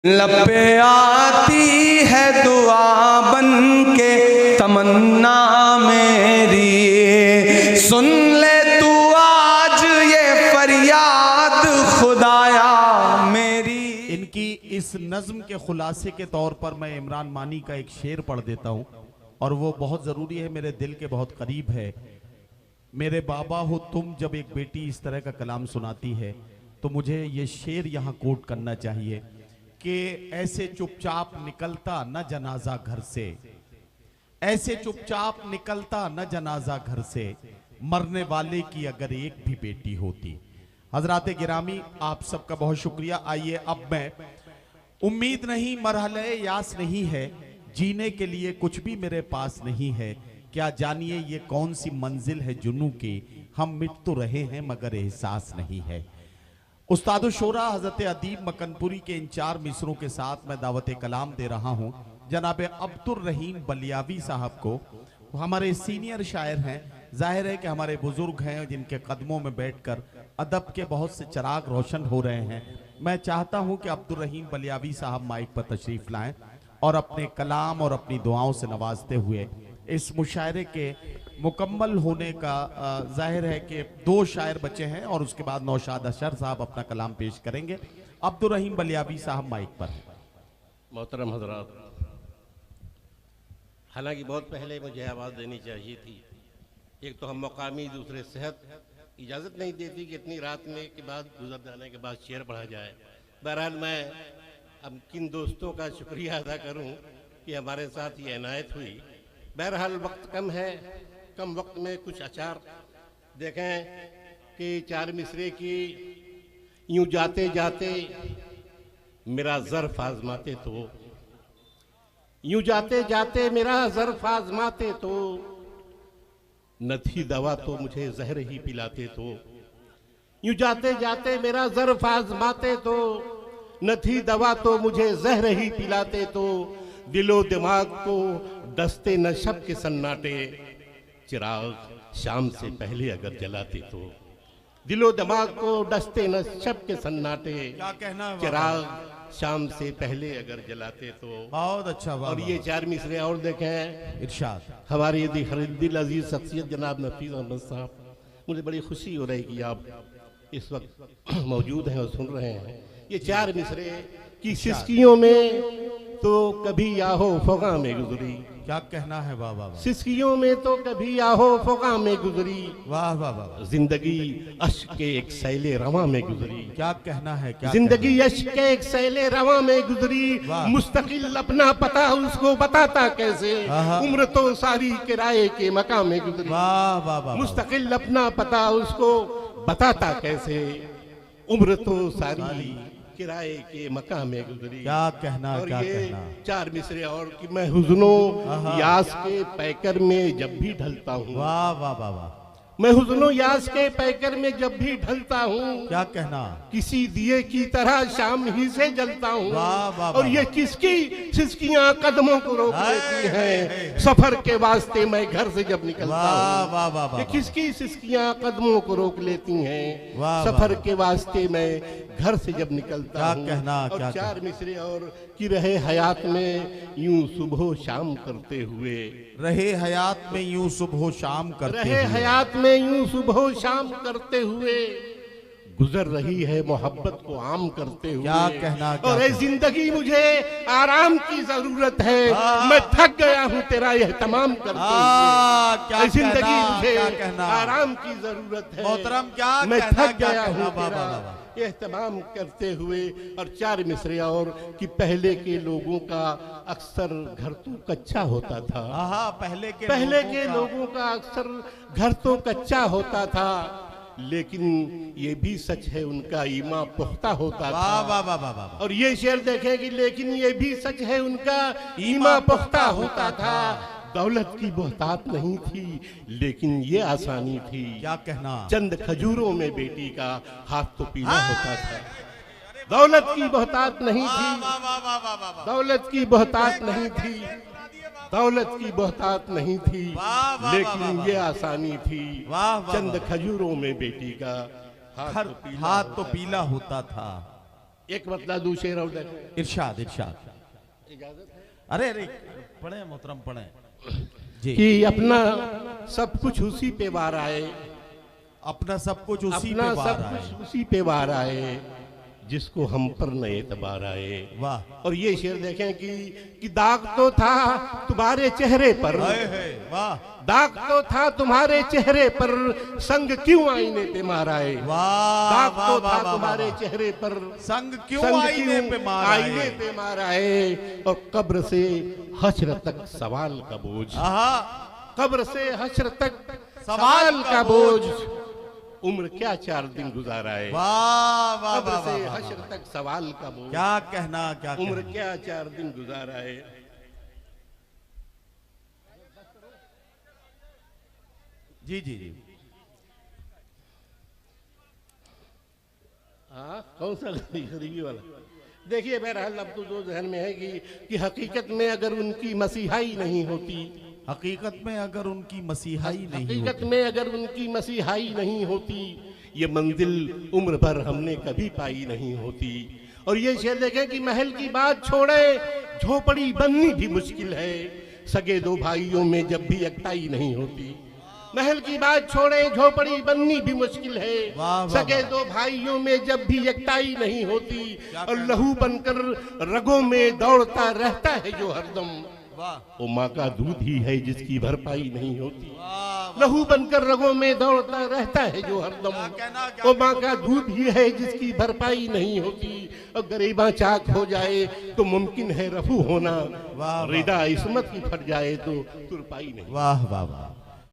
लब पे आती है दुआ बन के तमन्ना मेरी, सुन ले तू आज ये फरियाद खुदाया मेरी। इनकी इस नज्म के खुलासे के तौर पर मैं इमरान मानी का एक शेर पढ़ देता हूँ और वो बहुत ज़रूरी है, मेरे दिल के बहुत करीब है। मेरे बाबा हो तुम, जब एक बेटी इस तरह का कलाम सुनाती है तो मुझे ये शेर यहाँ कोट करना चाहिए कि ऐसे चुपचाप निकलता न जनाजा घर से, ऐसे चुपचाप निकलता न जनाजा घर से, मरने वाले की अगर एक भी बेटी होती। हजरात गिरामी, आप सबका बहुत शुक्रिया। आइए अब मैं, उम्मीद नहीं मरहले यास नहीं है, जीने के लिए कुछ भी मेरे पास नहीं है, क्या जानिए ये कौन सी मंजिल है जुनू की, हम मिट तो रहे हैं मगर एहसास नहीं है। उस्ताद शोरा हजरत अदीब मकनपुरी के इन 4 मिसरों के साथ मैं दावत कलाम दे रहा हूँ जनाब अब्दुर रहीम बलियावी साहब को। हमारे सीनियर शायर हैं, जाहिर है कि हमारे बुजुर्ग हैं जिनके कदमों में बैठकर अदब के बहुत से चिराग रोशन हो रहे हैं। मैं चाहता हूँ कि अब्दुर रहीम बलियावी साहब माइक पर तशरीफ लाएं और अपने कलाम और अपनी दुआओं से नवाजते हुए इस मुशायरे के मुकम्मल होने का, जाहिर है कि 2 शायर बचे हैं और उसके बाद नौशाद अशर साहब अपना कलाम पेश करेंगे। अब्दुर रहीम बलियावी साहब माइक पर। मोहतरम हजरात, हालांकि बहुत पहले मुझे आवाज़ देनी चाहिए थी, एक तो हम मकामी, दूसरे सेहत इजाज़त नहीं देती कि इतनी रात में के बाद गुजर जाने के बाद शेर पढ़ा जाए। बहरहाल मैं अब किन दोस्तों का शुक्रिया अदा करूं कि हमारे साथ ये इनायत हुई। बहरहाल वक्त कम है, कम वक्त में कुछ अचार देखें कि 4 मिसरे की यूं जाते जाते मेरा ज़र्फ़ आज़माते तो, यूं जाते जाते मेरा ज़र्फ़ आज़माते तो, न थी दवा तो मुझे जहर ही पिलाते तो। यूं जाते जाते मेरा ज़र्फ़ आज़माते तो, न थी दवा तो मुझे जहर ही पिलाते तो। दिलो दिमाग को दस्ते नशब के सन्नाटे, चिराग शाम से पहले अगर जलाते तो। दिलो दिमाग को दस्ते नशब के सन्नाटे, क्या कहना है, चिराग शाम से पहले अगर जलाते तो। बहुत अच्छा। और ये 4 मिसरे और देखें, इरशाद। हमारे दिल अजीज शख्सियत जनाब नफीस अहमद साहब, मुझे बड़ी खुशी हो रही कि आप इस वक्त मौजूद हैं और सुन रहे हैं। ये 4 मिसरे की सिस्कियों में तो कभी आहो फगा में गुजरी, क्या कहना है, वाह वाह वाह। सिस्कियों में तो कभी आहो फगा में गुजरी, वाह वाह वाह। जिंदगी अश्क के एक सैले रवा में गुजरी, क्या कहना है, क्या जिंदगी अश्क के एक सैले रवा में गुजरी। मुस्तकिल अपना पता उसको बताता कैसे, उम्र तो सारी किराए के मकाम में गुजरी। वाह वाह वाह। मुस्तकिल अपना पता उसको बताता कैसे, उम्र तो सारी किराए के मकाम में गुजरी। क्या कहना, और क्या ये कहना। 4 मिसरे और कि मैं हुज़्नो यास के पैकर में जब भी ढलता हूँ, वाह वाह वाह वाह। मैं हुज़्नो यास के पैकर में जब भी ढलता हूँ, क्या कहना। किसी दिए की तरह शाम ही से जलता हूँ। वाह वाह। और ये किसकी सिसकियां कदमों को रोक लेती हैं, सफर के वास्ते मैं घर से जब निकलता हूँ। वाह वाह वाह। ये किसकी सिसकियां कदमों को रोक लेती हैं, वाह सफर के वास्ते मैं घर से जब निकलता हूँ। क्या कहना, और क्या 4 मिसरे और कि रहे हयात में यूं सुबह शाम करते हुए, रहे हयात में यूं सुबह शाम करते रहे हुए, हयात में यूं सुबह शाम करते हुए, गुजर रही है मोहब्बत को आम करते हुए। क्या कहना, क्या और ये जिंदगी मुझे आराम की जरूरत है, मैं थक गया हूँ तेरा यह तमाम करते हुए। क्या जिंदगी कहना, मुझे क्या कहना। आराम की जरूरत है, मोहतरम, क्या मैं कहना, थक क्या गया कहना। हूँ वाह, वाह, तेरा वाह। यह तमाम करते हुए। और 4 मिसरे और कि पहले के लोगों का अक्सर घर तो कच्चा होता था, पहले के लोगों का अक्सर घर तो कच्चा होता था, लेकिन ये भी सच है उनका ईमान पुख्ता होता था। वाह वाह वाह वाह। और ये शेर देखें कि लेकिन ये भी सच है उनका ईमान पुख्ता होता था। दौलत की बहुतात नहीं थी लेकिन ये आसानी थी, क्या कहना। चंद खजूरों में बेटी का हाथ तो पीला होता था। दौलत की बहुतात नहीं थी, दौलत की बहुतात नहीं थी, दौलत की बहुतात नहीं थी, लेकिन ये आसानी थी, चंद खजूरों में बेटी का हाथ तो पीला होता था। एक मतलब दो शेर और देखें। इरशाद इरशाद। इजाजत है अरे अरे पढ़े मोहतरम पढ़े जी। कि अपना सब कुछ उसी पे वार आए, अपना सब कुछ उसी अपना पे वार सब आए। कुछ उसी पे वार आए, जिसको हम पर न एतबार आए। वाह और ये शेर देखें कि दाग तो था तुम्हारे चेहरे पर, हाय हाय वाह दाग तो था तुम्हारे चेहरे पर, संग क्यों आईने पे मारा है। वाह दाग वाह तो वाह था वाह तुम्हारे वाह। चेहरे पर, संग क्यों संग आईने पे मारा आईने है। पे मारा है। और कब्र से हश्र तक सवाल का बोझ, आहा कब्र से हश्र तक सवाल सवाल का का बोझ, उम्र क्या 4 दिन गुजारा है। वाह वाह कब्र वाह से वाह, हश्र वाह। तक सवाल का बोझ, क्या कहना क्या उम्र कहना। क्या 4 दिन गुजारा है। जी जी जी हाँ कौन सा गरीबी वाला। देखिए बहरहाल अब तो जो जहन में है कि हकीकत में अगर उनकी मसीहाई नहीं होती, हकीकत में अगर उनकी मसीहाई नहीं हकीकत होती। में अगर उनकी मसीहाई नहीं होती, ये मंजिल उम्र भर हमने कभी पाई नहीं होती। और ये शेर देखें कि महल की बात छोड़े, झोपड़ी बननी भी मुश्किल है, सगे दो भाइयों में जब भी एकताई नहीं होती। महल की बात छोड़े, झोपड़ी बननी भी मुश्किल है, वाह, वाह, सगे वाह। दो भाइयों में जब भी एकताई नहीं होती। क्या और कहना। लहू बनकर रगों में दौड़ता रहता है जो हरदम, वाह वो माँ का दूध ही है जिसकी भरपाई नहीं होती। वाह लहू बनकर रगों में दौड़ता रहता है जो हरदम, क्या कहना, क्या वो माँ का दूध ही है जिसकी भरपाई नहीं होती। और गरीबा चाक हो जाए तो मुमकिन है रफू होना, वाह, रिदा इस्मत की फट जाए तो तुरपाई नहीं। वाह वाह वाह।